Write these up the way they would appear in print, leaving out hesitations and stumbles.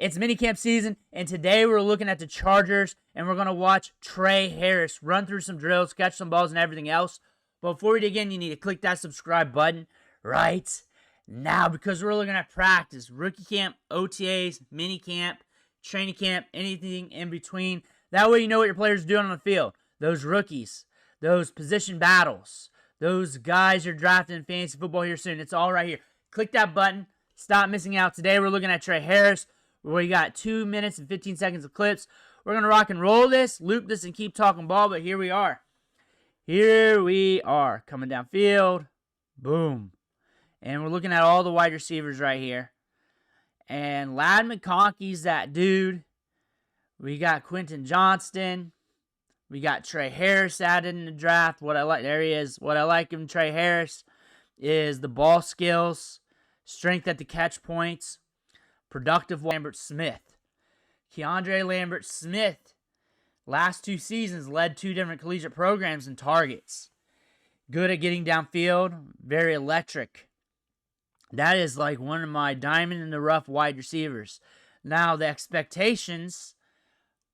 It's minicamp season, and today we're looking at the Chargers, and we're going to watch Tre Harris run through some drills, catch some balls, and everything else. But before we dig in, you need to click that subscribe button right now because we're looking at practice, rookie camp, OTAs, minicamp, training camp, anything in between. That way you know what your players are doing on the field. Those rookies, those position battles, those guys you're drafting in fantasy football here soon. It's all right here. Click that button. Stop missing out. Today we're looking at Tre Harris. We got 2 minutes and 15 seconds of clips. We're going to rock and roll this, loop this, and keep talking ball, but here we are. Here we are, coming downfield. Boom. And we're looking at all the wide receivers right here. And Ladd McConkey's that dude. We got Quentin Johnston. We got Tre Harris added in the draft. What I like, there he is. What I like in Tre Harris is the ball skills, strength at the catch points, productive Lambert Smith. Keandre Lambert Smith, last 2 seasons, led 2 different collegiate programs in targets. Good at getting downfield, very electric. That is like one of my diamond in the rough wide receivers. Now, the expectations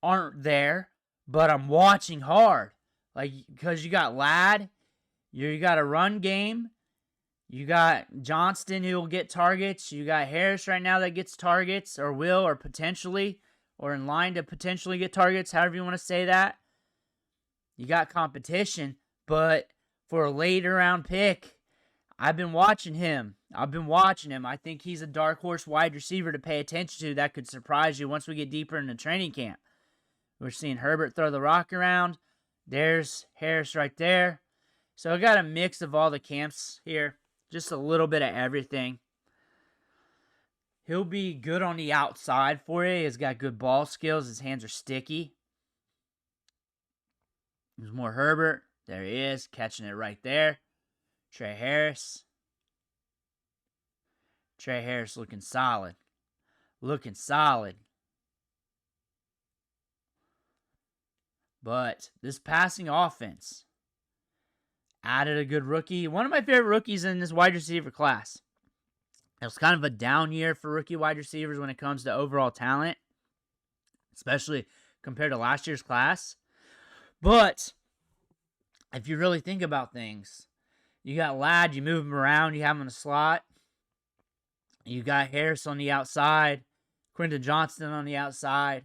aren't there, but I'm watching hard. Like, because you got Ladd, you got a run game, you got Johnston who will get targets. You got Harris right now that gets targets or will or potentially or in line to potentially get targets, however you want to say that. You got competition, but for a later round pick, I've been watching him. I think he's a dark horse wide receiver to pay attention to that could surprise you once we get deeper into training camp. We're seeing Herbert throw the rock around. There's Harris right there. So I got a mix of all the camps here. Just a little bit of everything. He'll be good on the outside for you. He's got good ball skills. His hands are sticky. There's more Herbert. There he is, catching it right there. Tre Harris. Tre Harris looking solid. Looking solid. But this passing offense added a good rookie. One of my favorite rookies in this wide receiver class. It was kind of a down year for rookie wide receivers when it comes to overall talent, especially compared to last year's class. But if you really think about things, you got Ladd, you move him around, you have him in a slot. You got Harris on the outside, Quentin Johnston on the outside.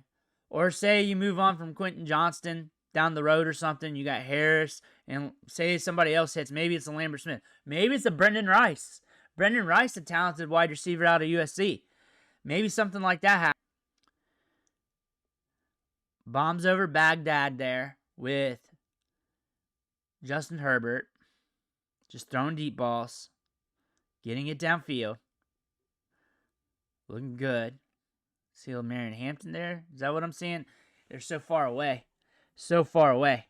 Or say you move on from Quentin Johnston down the road or something, you got Harris, and say somebody else hits, maybe it's a Lambert Smith. Maybe it's a Brendan Rice. Brendan Rice, a talented wide receiver out of USC. Maybe something like that happens. Bombs over Baghdad there with Justin Herbert. Just throwing deep balls. Getting it downfield. Looking good. See Marion Hampton there? Is that what I'm seeing? They're so far away. So far away.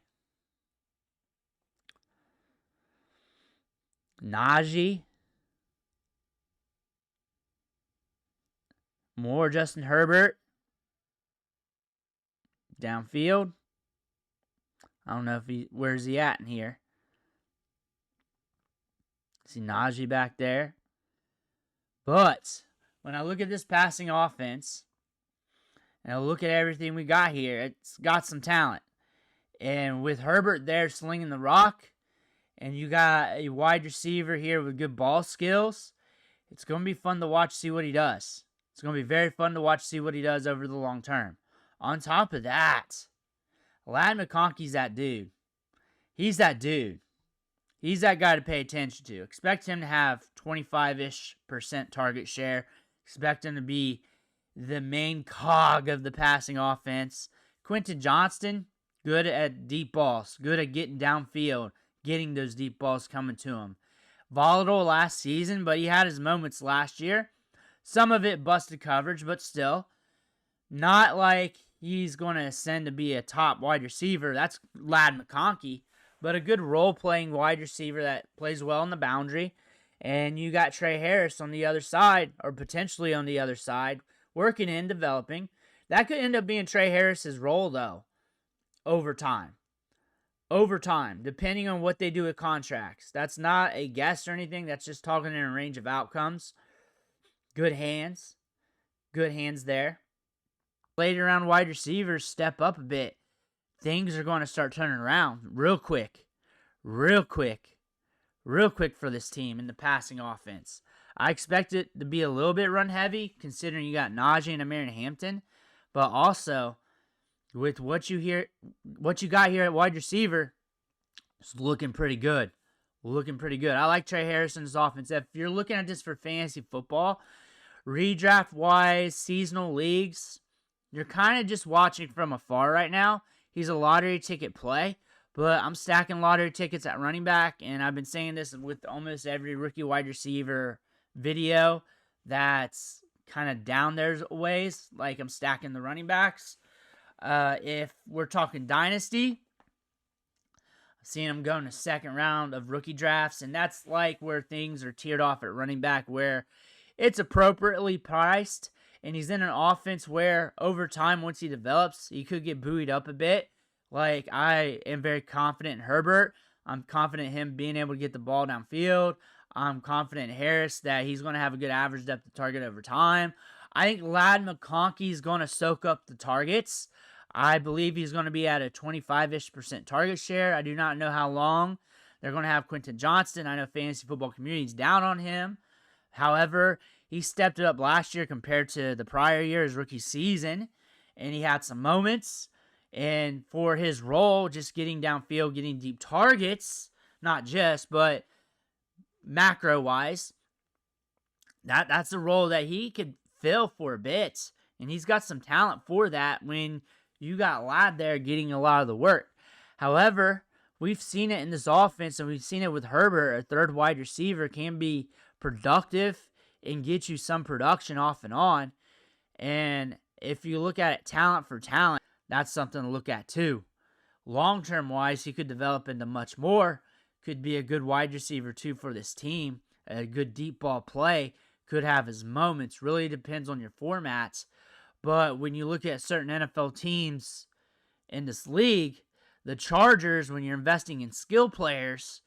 Najee. More Justin Herbert. Downfield. I don't know if where's he at in here. See Najee back there. But when I look at this passing offense, and I look at everything we got here, it's got some talent. And with Herbert there slinging the rock, and you got a wide receiver here with good ball skills, it's going to be fun to watch, see what he does. It's going to be very fun to watch, see what he does over the long term. On top of that, Ladd McConkey's that dude. He's that dude. He's that guy to pay attention to. Expect him to have 25-ish% target share. Expect him to be the main cog of the passing offense. Quentin Johnston, good at deep balls. Good at getting downfield. Getting those deep balls coming to him. Volatile last season, but he had his moments last year. Some of it busted coverage, but still. Not like he's going to ascend to be a top wide receiver. That's Ladd McConkey. But a good role-playing wide receiver that plays well on the boundary. And you got Tre Harris on the other side, or potentially on the other side, working in, developing. That could end up being Tre Harris's role, though, over time. Over time, depending on what they do with contracts. That's not a guess or anything. That's just talking in a range of outcomes. Good hands. Good hands there. later round wide receivers step up a bit, things are going to start turning around real quick. Real quick for this team in the passing offense. I expect it to be a little bit run heavy, considering you got Najee and Amir Hampton, but also with what you got here at wide receiver, it's looking pretty good. I like Tre Harris's offense. If you're looking at this for fantasy football, redraft wise, seasonal leagues, you're kind of just watching from afar right now. He's a lottery ticket play. But I'm stacking lottery tickets at running back, and I've been saying this with almost every rookie wide receiver video that's kind of down their ways. Like, I'm stacking the running backs. If we're talking dynasty, I've seen them go in the second round of rookie drafts, and that's like where things are tiered off at running back, where it's appropriately priced, and he's in an offense where over time, once he develops, he could get buoyed up a bit. Like, I am very confident in Herbert. I'm confident in him being able to get the ball downfield. I'm confident in Harris that he's going to have a good average depth of target over time. I think Ladd McConkey is going to soak up the targets. I believe he's going to be at a 25-ish% target share. I do not know how long they're going to have Quentin Johnston. I know fantasy football community is down on him. However, he stepped it up last year compared to the prior year, his rookie season, and he had some moments. And for his role, just getting downfield, getting deep targets, not just, but macro-wise, that's a role that he could fill for a bit. And he's got some talent for that when you got Ladd there getting a lot of the work. However, we've seen it in this offense, and we've seen it with Herbert. A third wide receiver can be productive and get you some production off and on. And if you look at it talent for talent, that's something to look at too. Long-term wise, he could develop into much more. Could be a good wide receiver too for this team. A good deep ball play. Could have his moments. Really depends on your formats. But when you look at certain NFL teams in this league, the Chargers, when you're investing in skill players,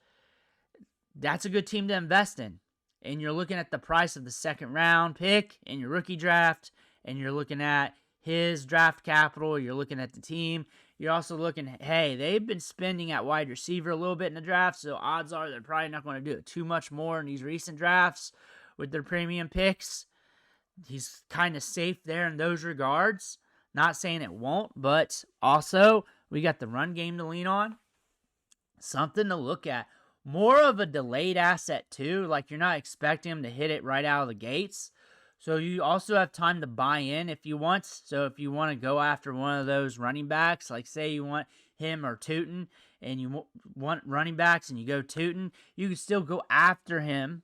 that's a good team to invest in. And you're looking at the price of the second round pick in your rookie draft, and you're looking at his draft capital, you're looking at the team, you're also looking, hey, they've been spending at wide receiver a little bit in the draft, so odds are they're probably not going to do it too much more in these recent drafts with their premium picks. He's kind of safe there in those regards. Not saying it won't, but also we got the run game to lean on. Something to look at. More of a delayed asset too, like you're not expecting him to hit it right out of the gates. So you also have time to buy in if you want. So if you want to go after one of those running backs, like say you want him or Tootin, and you want running backs and you go Tootin, you can still go after him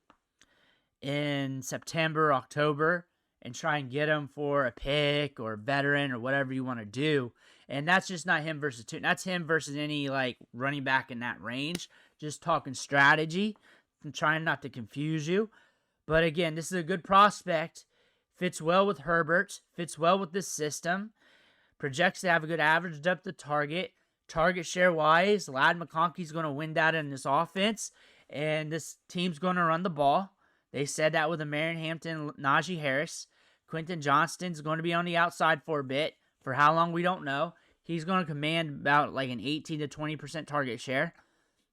in September, October, and try and get him for a pick or a veteran or whatever you want to do. And that's just not him versus Tootin. That's him versus any like running back in that range. Just talking strategy and trying not to confuse you. But again, this is a good prospect. Fits well with Herbert. Fits well with this system. Projects to have a good average depth of target. Target share-wise, Ladd McConkey's going to win that in this offense. And this team's going to run the ball. They said that with Amir Hampton and Najee Harris. Quentin Johnston's going to be on the outside for a bit. For how long, we don't know. He's going to command about like an 18 to 20% target share.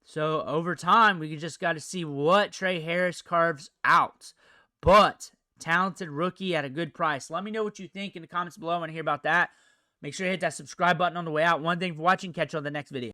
So over time, we just got to see what Tre Harris carves out. But talented rookie at a good price. Let me know what you think in the comments below. I want to hear about that. Make sure you hit that subscribe button on the way out. One thing for watching. Catch you on the next video.